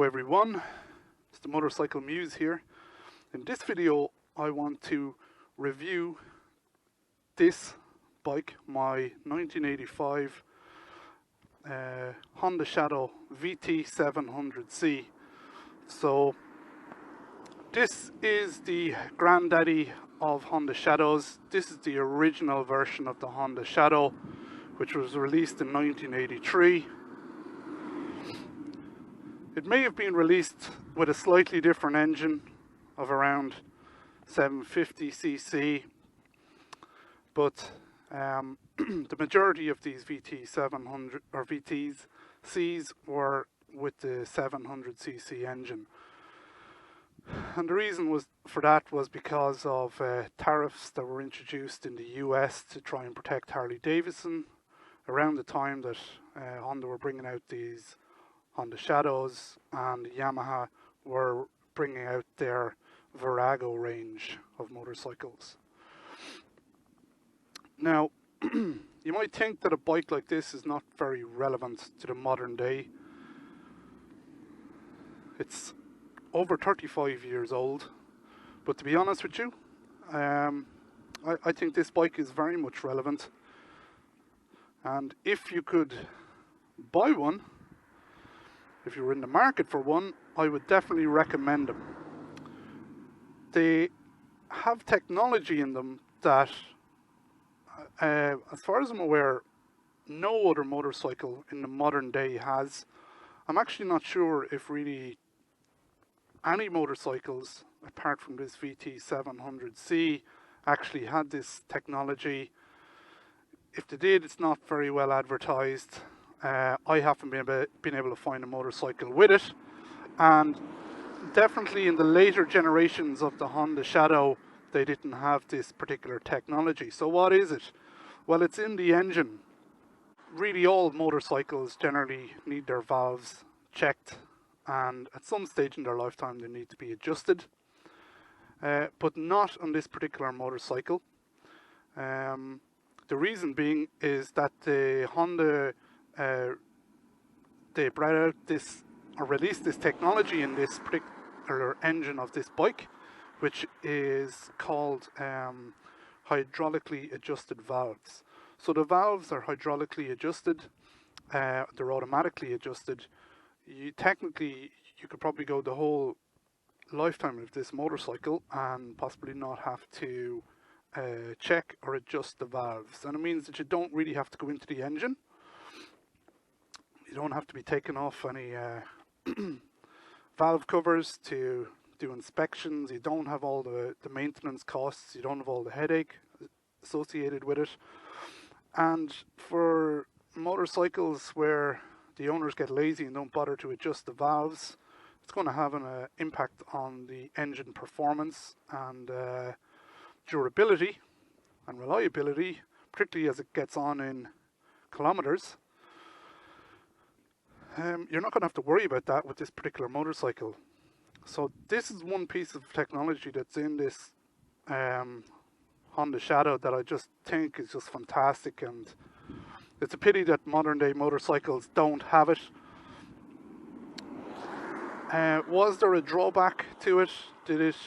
everyone, it's the Motorcycle Muse here. In this video I want to review this bike, my 1985 Honda Shadow VT700C. So this is the granddaddy of Honda Shadows. This is the original version of the Honda Shadow, which was released in 1983. It may have been released with a slightly different engine of around 750cc, but the majority of these VT700 or VTCs were with the 700cc engine. And the reason for that was because of tariffs that were introduced in the US to try and protect Harley Davidson around the time that Honda were bringing out these Honda Shadows, and Yamaha were bringing out their Virago range of motorcycles. Now, you might think that a bike like this is not very relevant to the modern day. It's over 35 years old, but to be honest with you, I think this bike is very much relevant, and if you could buy one, if you were in the market for one, I would definitely recommend them. They have technology in them that, as far as I'm aware, no other motorcycle in the modern day has. I'm actually not sure if really any motorcycles, apart from this VT700C, actually had this technology. If they did, it's not very well advertised. I haven't been able to find a motorcycle with it, and definitely in the later generations of the Honda Shadow they didn't have this particular technology. So what is it? Well, it's in the engine. Really, all motorcycles generally need their valves checked, and at some stage in their lifetime they need to be adjusted, but not on this particular motorcycle. The reason being is that the Honda they brought out this, or released this technology in this particular engine of this bike, which is called hydraulically adjusted valves. So the valves are hydraulically adjusted, they're automatically adjusted. You could probably go the whole lifetime of this motorcycle and possibly not have to check or adjust the valves, and it means that you don't really have to go into the engine. You don't have to be taking off any valve covers to do inspections. You don't have all the maintenance costs. You don't have all the headache associated with it. And for motorcycles where the owners get lazy and don't bother to adjust the valves, it's going to have an impact on the engine performance and durability and reliability, particularly as it gets on in kilometers. You're not going to have to worry about that with this particular motorcycle. So this is one piece of technology that's in this Honda Shadow that I just think is just fantastic, and it's a pity that modern day motorcycles don't have it. Was there a drawback to it? Did it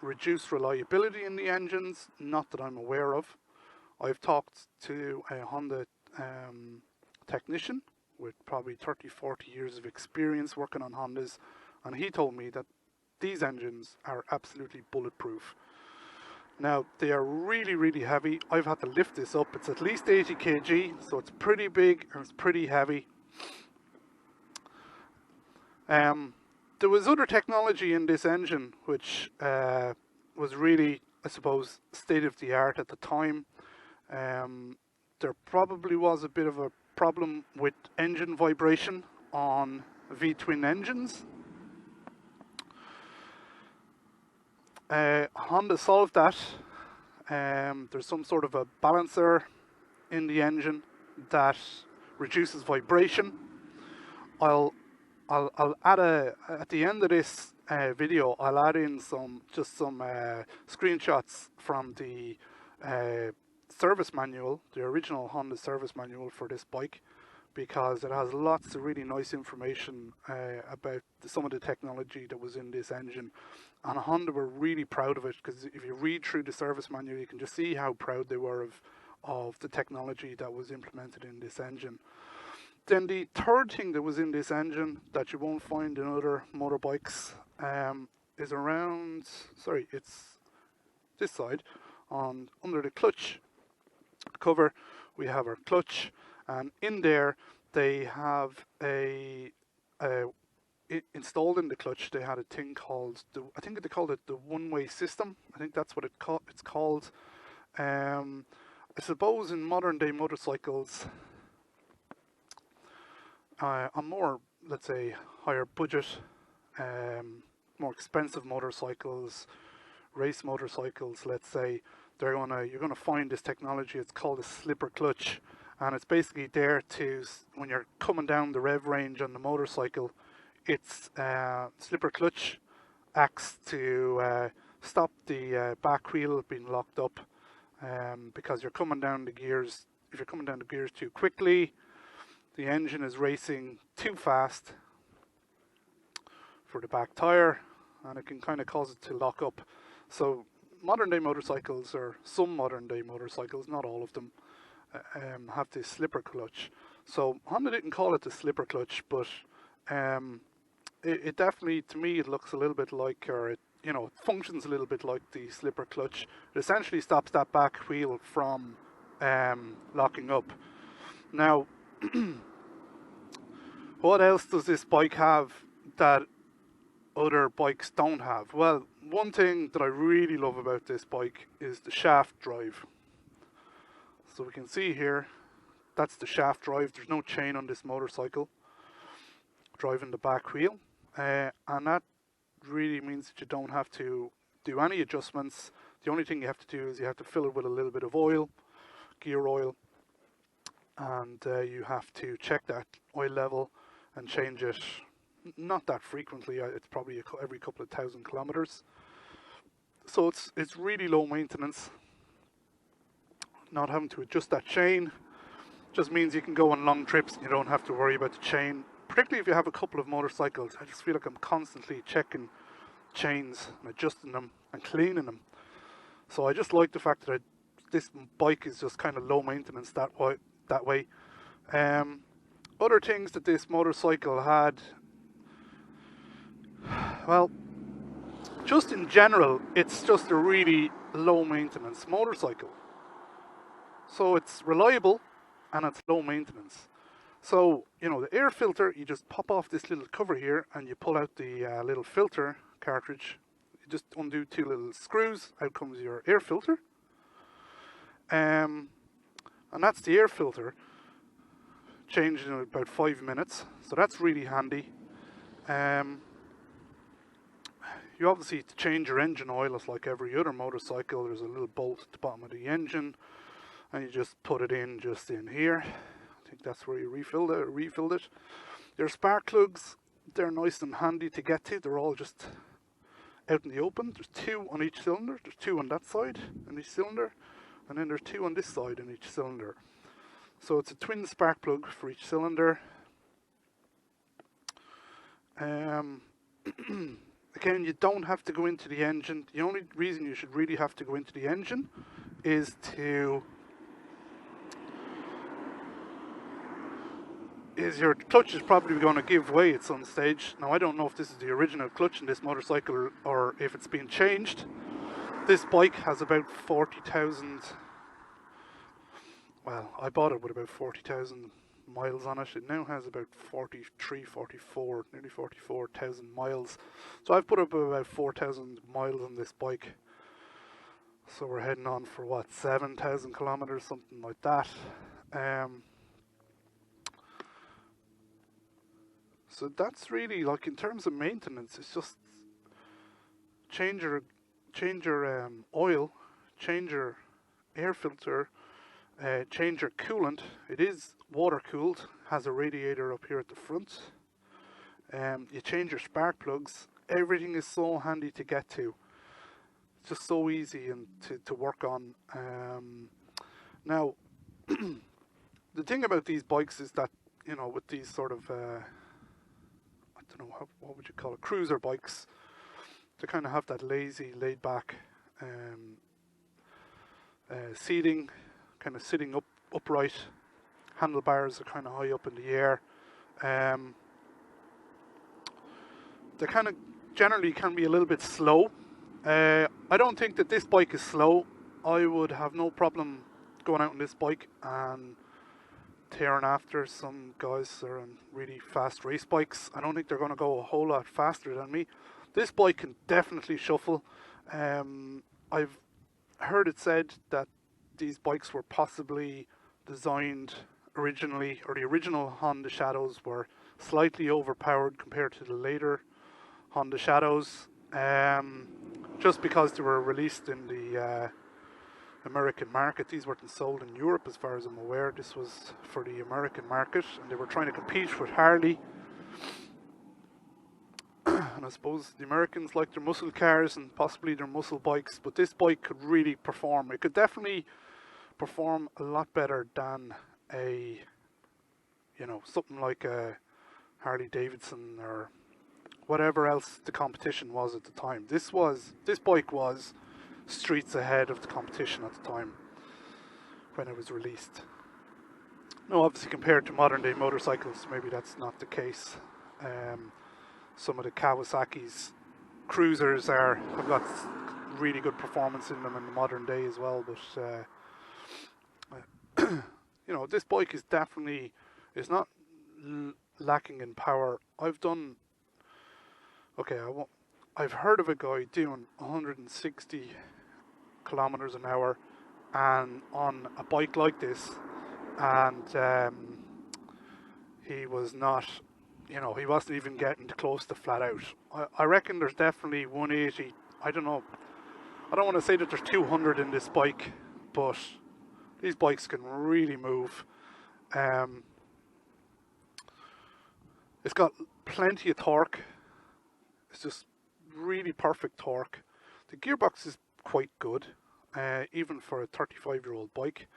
reduce reliability in the engines? Not that I'm aware of. I've talked to a Honda technician with probably 30-40 years of experience working on Hondas, and he told me that these engines are absolutely bulletproof. Now, they are really heavy. I've had to lift this up. It's at least 80 kg, so it's pretty big and it's pretty heavy. There was other technology in this engine which was really, I suppose, state of the art at the time. There probably was a bit of a problem with engine vibration on V-twin engines. Honda solved that. There's some sort of a balancer in the engine that reduces vibration. I'll add at the end of this video, I'll add in some screenshots from the service manual, the original Honda service manual for this bike, because it has lots of really nice information about some of the technology that was in this engine. And Honda were really proud of it, because if you read through the service manual, you can just see how proud they were of the technology that was implemented in this engine. Then the third thing that was in this engine that you won't find in other motorbikes is around, sorry, it's this side, under the clutch cover. We have our clutch, and in there they have installed in the clutch. They had a thing called I think they called it the one-way system. I think that's what it's called. I suppose in modern day motorcycles, on more, let's say, higher budget, more expensive motorcycles, race motorcycles, let's say, you're gonna find this technology. It's called a slipper clutch, and it's basically there to, when you're coming down the rev range on the motorcycle, its slipper clutch acts to stop the back wheel being locked up, because you're coming down the gears. If you're coming down the gears too quickly, the engine is racing too fast for the back tire, and it can kind of cause it to lock up. So modern day motorcycles, or some modern day motorcycles, not all of them, have this slipper clutch. So Honda didn't call it the slipper clutch, but it definitely, to me, it looks a little bit like, or it functions a little bit like the slipper clutch. It essentially stops that back wheel from locking up. Now, what else does this bike have that other bikes don't have? Well, one thing that I really love about this bike is the shaft drive. So we can see here, that's the shaft drive. There's no chain on this motorcycle driving the back wheel, and that really means that you don't have to do any adjustments. The only thing you have to do is you have to fill it with a little bit of oil, gear oil, and you have to check that oil level and change it, not that frequently. It's probably every couple of 1,000 kilometers. So it's really low maintenance. Not having to adjust that chain just means you can go on long trips and you don't have to worry about the chain. Particularly if you have a couple of motorcycles, I just feel like I'm constantly checking chains and adjusting them and cleaning them. So I just like the fact that this bike is just kind of low maintenance that way. Other things that this motorcycle had, well, just in general, it's just a really low maintenance motorcycle. So it's reliable and it's low maintenance. So, the air filter, you just pop off this little cover here and you pull out the little filter cartridge. You just undo 2 little screws, out comes your air filter. And that's the air filter, changed in about 5 minutes. So that's really handy. You obviously, to change your engine oil, it's like every other motorcycle. There's a little bolt at the bottom of the engine, and you just put it in just in here. I think that's where you refilled it. Your spark plugs, they're nice and handy to get to. They're all just out in the open. There's 2 on each cylinder. There's 2 on that side in each cylinder, and then there's 2 on this side in each cylinder. So it's a twin spark plug for each cylinder. Again, you don't have to go into the engine. The only reason you should really have to go into the engine is your clutch is probably going to give way at some stage. Now, I don't know if this is the original clutch in this motorcycle or if it's been changed. This bike has about 40,000, well, I bought it with about 40,000 miles on it. It now has about nearly 44,000 miles. So I've put up about 4,000 miles on this bike. So we're heading on for what, 7,000 kilometers, something like that. So that's really, like, in terms of maintenance, it's just change your oil, change your air filter, change your coolant. It is water cooled, has a radiator up here at the front. You change your spark plugs. Everything is so handy to get to. It's just so easy and to work on. Now, the thing about these bikes is that you know, with these sort of, I don't know, what would you call it, cruiser bikes, to kind of have that lazy, laid back seating, kind of sitting upright, handlebars are kind of high up in the air. They kind of generally can be a little bit slow. I don't think that this bike is slow. I would have no problem going out on this bike and tearing after some guys that are on really fast race bikes. I don't think they're going to go a whole lot faster than me. This bike can definitely shuffle. I've heard it said that these bikes were possibly designed originally, or the original Honda Shadows were slightly overpowered compared to the later Honda Shadows, just because they were released in the American market. These weren't sold in Europe as far as I'm aware. This was for the American market, and they were trying to compete with Harley. And I suppose the Americans like their muscle cars and possibly their muscle bikes, but this bike could really perform. It could definitely perform a lot better than a, you know, something like a Harley Davidson or whatever else the competition was at the time. This bike was streets ahead of the competition at the time when it was released. Now, obviously, compared to modern day motorcycles, maybe that's not the case. Some of the Kawasaki's cruisers have got really good performance in them in the modern day as well. But you know, this bike is definitely, it's not lacking in power. I've heard of a guy doing 160 kilometers an hour and on a bike like this, and he was not, you know, he wasn't even getting close to flat out. I reckon there's definitely 180. I don't know. I don't want to say that there's 200 in this bike, but these bikes can really move. It's got plenty of torque. It's just really perfect torque. The gearbox is quite good, even for a 35-year-old bike.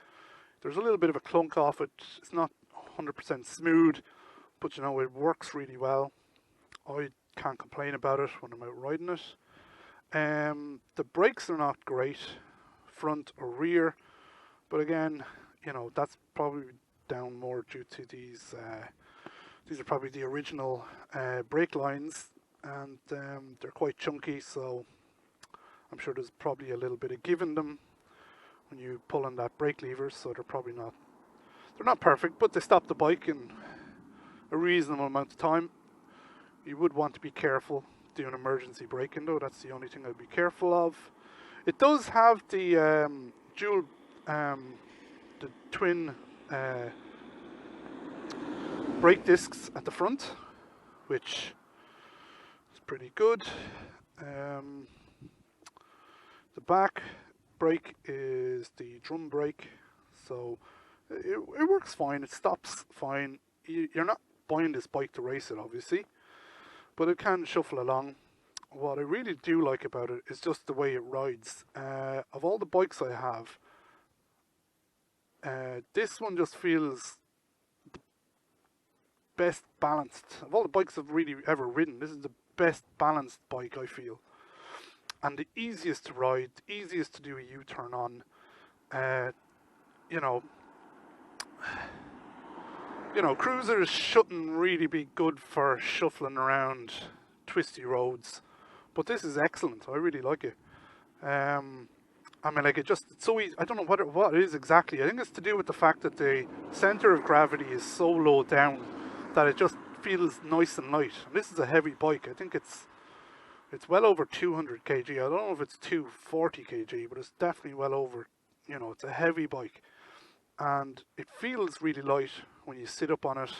There's a little bit of a clunk off it. It's not 100% smooth, but you know, it works really well. I can't complain about it when I'm out riding it. The brakes are not great, front or rear, but again, you know, that's probably down more due to these are probably the original brake lines, and they're quite chunky, so I'm sure there's probably a little bit of give in them when you pull on that brake lever, so they're not perfect, but they stop the bike in a reasonable amount of time. You would want to be careful doing emergency braking though. That's the only thing I'd be careful of. It does have the the twin brake discs at the front, which is pretty good. The back brake is the drum brake, so it works fine. It stops fine. You're not buying this bike to race it, obviously, but it can shuffle along. What I really do like about it is just the way it rides. Of all the bikes I have, this one just feels the best balanced. Of all the bikes I've really ever ridden, this is the best balanced bike, I feel. And the easiest to ride, the easiest to do a U-turn on. You know, cruisers shouldn't really be good for shuffling around twisty roads, but this is excellent. I really like it. I mean, like, it's so easy. I don't know what it is exactly. I think it's to do with the fact that the center of gravity is so low down that it just feels nice and light. And this is a heavy bike. I think it's well over 200 kg. I don't know if it's 240 kg, but it's definitely well over. You know, it's a heavy bike, and it feels really light when you sit up on it.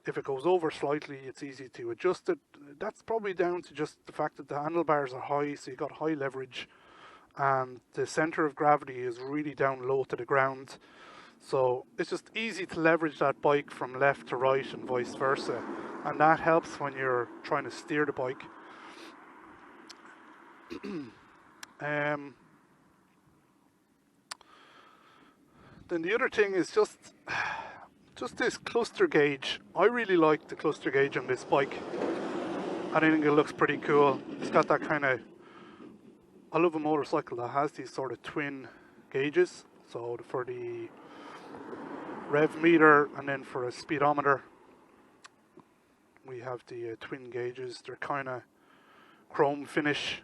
If it goes over slightly, it's easy to adjust it. That's probably down to just the fact that the handlebars are high, so you got high leverage, and the center of gravity is really down low to the ground. So it's just easy to leverage that bike from left to right and vice versa, and that helps when you're trying to steer the bike. Then the other thing is just just this cluster gauge. I really like the cluster gauge on this bike. I think it looks pretty cool. It's got that kind of, I love a motorcycle that has these sort of twin gauges. So for the rev meter and then for a speedometer, we have the twin gauges. They're kind of chrome finish.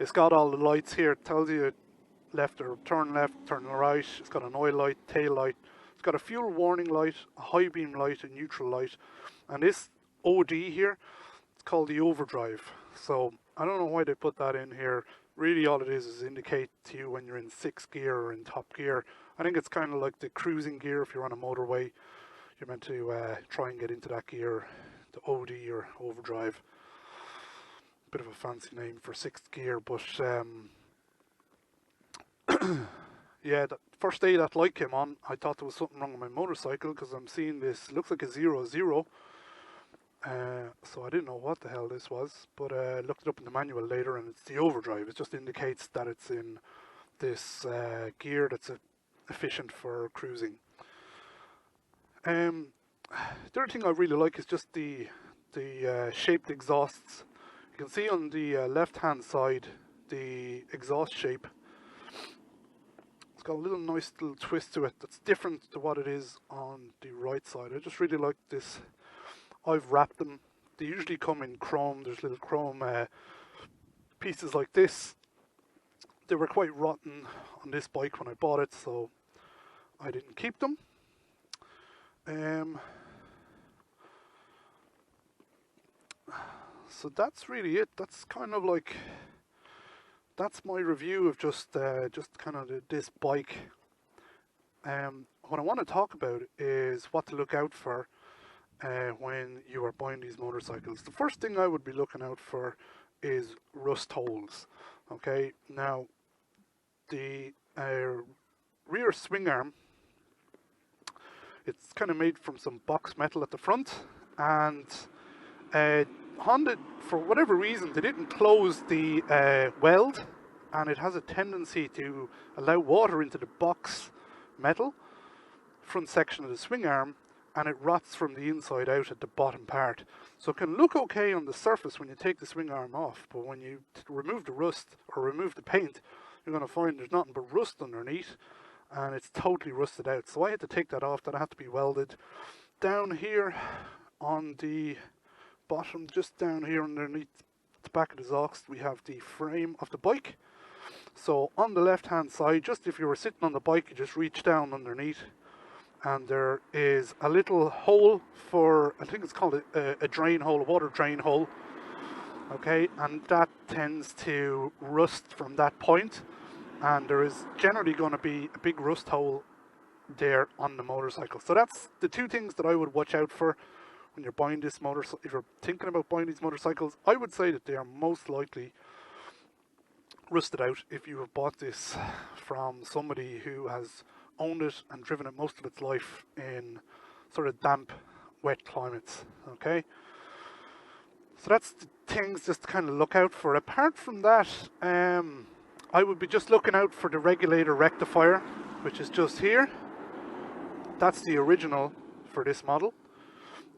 It's got all the lights here. It tells you left, turn right. It's got an oil light, tail light. It's got a fuel warning light, a high beam light, a neutral light. And this OD here, it's called the overdrive. So I don't know why they put that in here. Really all it is indicate to you when you're in 6th gear or in top gear. I think it's kind of like the cruising gear. If you're on a motorway, you're meant to try and get into that gear, the OD or overdrive. Bit of a fancy name for 6th gear, but yeah, the first day that light came on, I thought there was something wrong with my motorcycle because I'm seeing this, looks like a 00. So I didn't know what the hell this was, but I looked it up in the manual later and it's the overdrive. It just indicates that it's in this gear that's efficient for cruising. The other thing I really like is just the shaped exhausts. You can see on the left hand side the exhaust shape. It's got a nice little twist to it that's different to what it is on the right side. I just really like this. I've wrapped them. They usually come in chrome. There's little chrome pieces like this. They were quite rotten on this bike when I bought it, so I didn't keep them. So that's really it. That's kind of like, that's my review of just kind of this bike. What I want to talk about is what to look out for when you are buying these motorcycles. The first thing I would be looking out for is rust holes. Okay, now the rear swing arm, it's kind of made from some box metal at the front, and Honda, for whatever reason, they didn't close the weld, and it has a tendency to allow water into the box metal front section of the swing arm, and it rots from the inside out at the bottom part. So it can look okay on the surface when you take the swing arm off, but when you remove the rust or remove the paint, you're going to find there's nothing but rust underneath, and it's totally rusted out. So I had to take that off. That had to be welded. Down here on the bottom, just down here underneath the back of the exhaust, we have the frame of the bike. So on the left hand side, just if you were sitting on the bike, you just reach down underneath, and there is a little hole for, I think it's called a drain hole, a water drain hole. Okay, and that tends to rust from that point, and there is generally going to be a big rust hole there on the motorcycle. So that's the two things that I would watch out for when you're buying this motorcycle. If you're thinking about buying these motorcycles, I would say that they are most likely rusted out if you have bought this from somebody who has owned it and driven it most of its life in sort of damp, wet climates. Okay, so that's the things just to kind of look out for. Apart from that, I would be just looking out for the regulator rectifier, which is just here. That's the original for this model.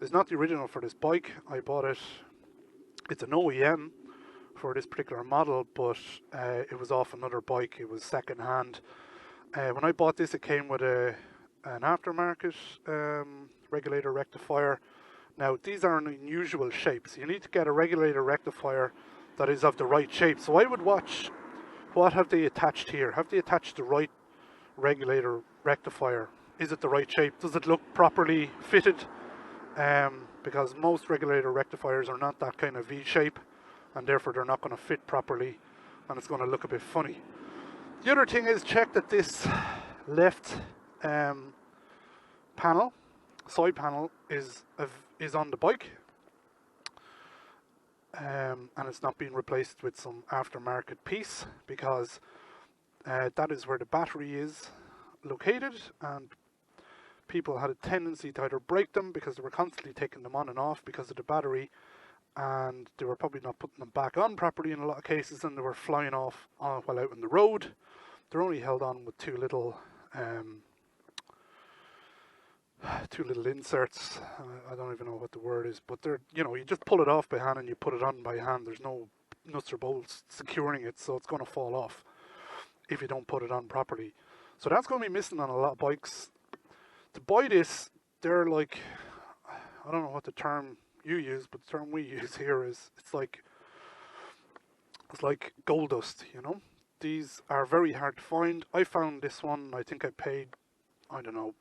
It's not the original for this bike. I bought it, it's an OEM for this particular model, but it was off another bike. It was second hand. When I bought this, it came with an aftermarket regulator rectifier. Now, these are an unusual shape, so you need to get a regulator rectifier that is of the right shape. So I would watch, what have they attached here? Have they attached the right regulator rectifier? Is it the right shape? Does it look properly fitted? Because most regulator rectifiers are not that kind of V shape, and therefore they're not going to fit properly, and it's going to look a bit funny. The other thing is, check that this left panel, side panel, is on the bike, and it's not being replaced with some aftermarket piece, because that is where the battery is located, and people had a tendency to either break them because they were constantly taking them on and off because of the battery, and they were probably not putting them back on properly in a lot of cases, and they were flying off while out on the road. They're only held on with two little two little inserts. I don't even know what the word is, but they're, you know, you just pull it off by hand and you put it on by hand. There's no nuts or bolts securing it, so it's going to fall off if you don't put it on properly. So that's going to be missing on a lot of bikes. To buy this, they're like, I don't know what the term you use, but the term we use here is, it's like gold dust, you know. These are very hard to find. I found this one, I think I paid, I don't know,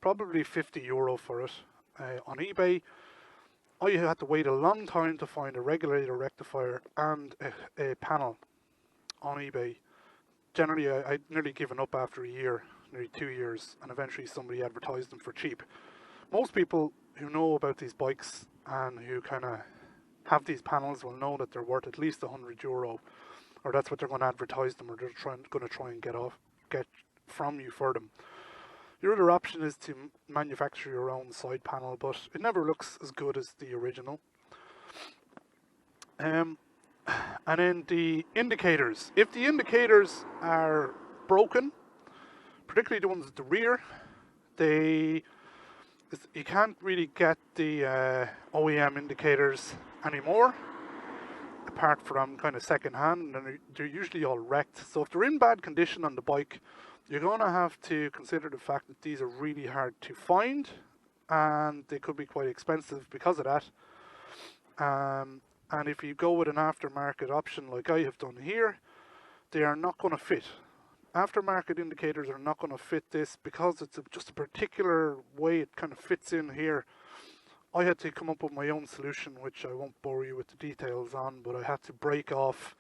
probably €50 for it on eBay. I had to wait a long time to find a regulator, rectifier and a panel on eBay. Generally, I'd nearly given up after a year, nearly 2 years, and eventually somebody advertised them for cheap. Most people who know about these bikes and who kind of have these panels will know that they're worth at least €100, or that's what they're going to advertise them, or they're going to try and get from you for them. Your other option is to manufacture your own side panel, but it never looks as good as the original. And then the indicators. If the indicators are broken, particularly the ones at the rear, you can't really get the OEM indicators anymore, apart from kind of second hand, and they're usually all wrecked. So if they're in bad condition on the bike, you're going to have to consider the fact that these are really hard to find, and they could be quite expensive because of that. And if you go with an aftermarket option like I have done here, they are not going to fit. Aftermarket indicators are not going to fit this because it's just a particular way it kind of fits in here. I had to come up with my own solution, which I won't bore you with the details on, but I had to break off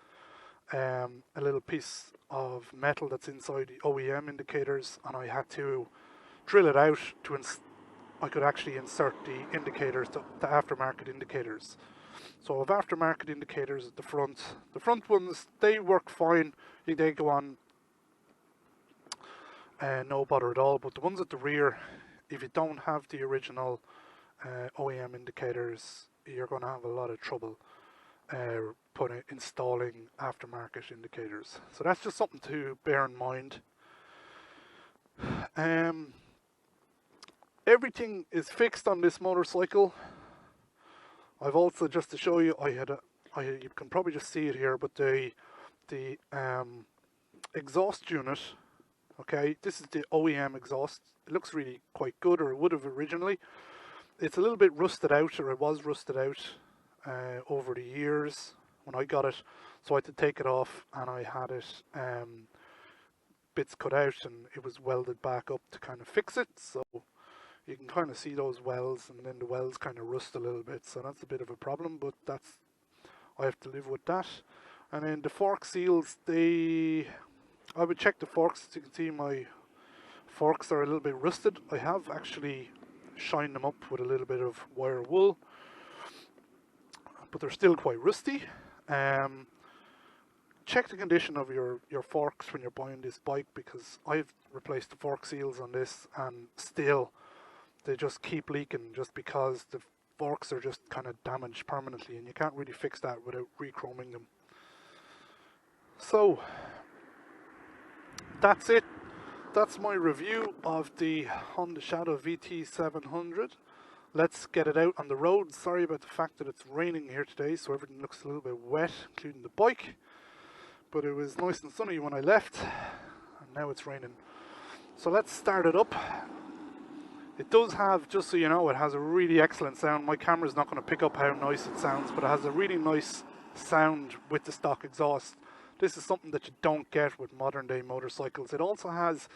a little piece of metal that's inside the OEM indicators, and I had to drill it out I could actually insert the indicators, the aftermarket indicators. So I have aftermarket indicators at the front. The front ones, they work fine, they go on no bother at all, but the ones at the rear, if you don't have the original OEM indicators, you're going to have a lot of trouble installing aftermarket indicators. So that's just something to bear in mind. Everything is fixed on this motorcycle. I've also, just to show you, you can probably just see it here, but the exhaust unit, okay, this is the OEM exhaust. It looks really quite good, or it would have originally. It's a little bit rusted out, or it was rusted out over the years when I got it, so I had to take it off, and I had it bits cut out, and it was welded back up to kind of fix it. So you can kind of see those welds, and then the welds kind of rust a little bit, so that's a bit of a problem, but I have to live with that. And then the fork seals, I would check the forks. As you can see, my forks are a little bit rusted. I have actually shined them up with a little bit of wire wool, but they're still quite rusty. Check the condition of your forks when you're buying this bike, because I've replaced the fork seals on this, and still they just keep leaking, just because the forks are just kind of damaged permanently, and you can't really fix that without re-chroming them. So that's it. That's my review of the Honda Shadow VT700. Let's get it out on the road. Sorry about the fact that it's raining here today, so everything looks a little bit wet, including the bike. But it was nice and sunny when I left, and now it's raining. So let's start it up. It does have, just so you know, it has a really excellent sound. My camera's not going to pick up how nice it sounds, but it has a really nice sound with the stock exhaust. This is something that you don't get with modern day motorcycles. It also has,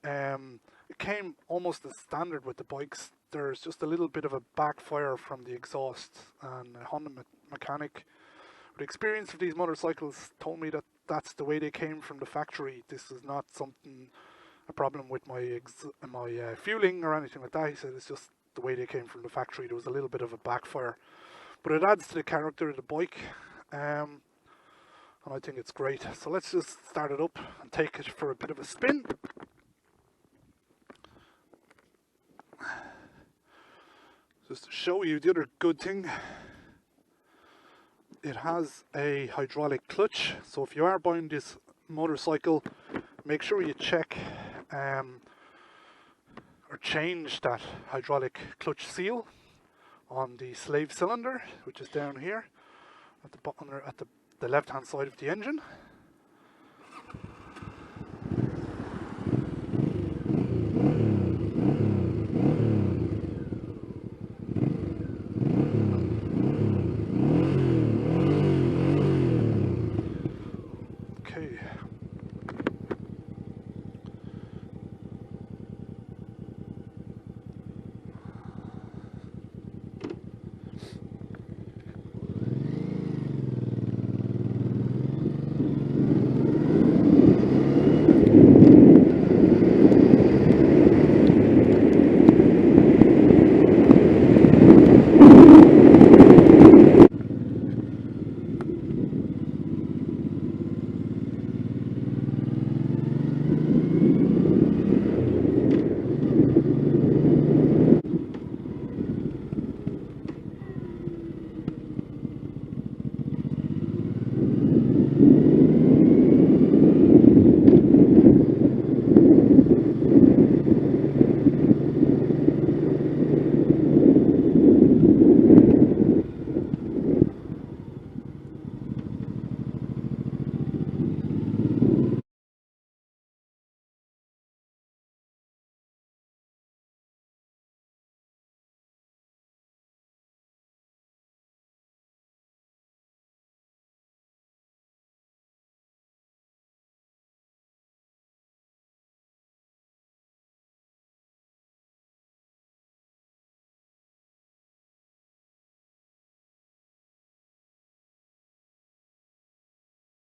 it came almost as standard with the bikes. There's just a little bit of a backfire from the exhaust, and a Honda mechanic with experience of these motorcycles told me that that's the way they came from the factory. This is not a problem with my fueling or anything like that. He said it's just the way they came from the factory. There was a little bit of a backfire, but it adds to the character of the bike, and I think it's great. So let's just start it up and take it for a bit of a spin. Just to show you the other good thing, it has a hydraulic clutch. So if you are buying this motorcycle, make sure you check, or or change that hydraulic clutch seal on the slave cylinder, which is down here at the bottom, at the left hand side of the engine.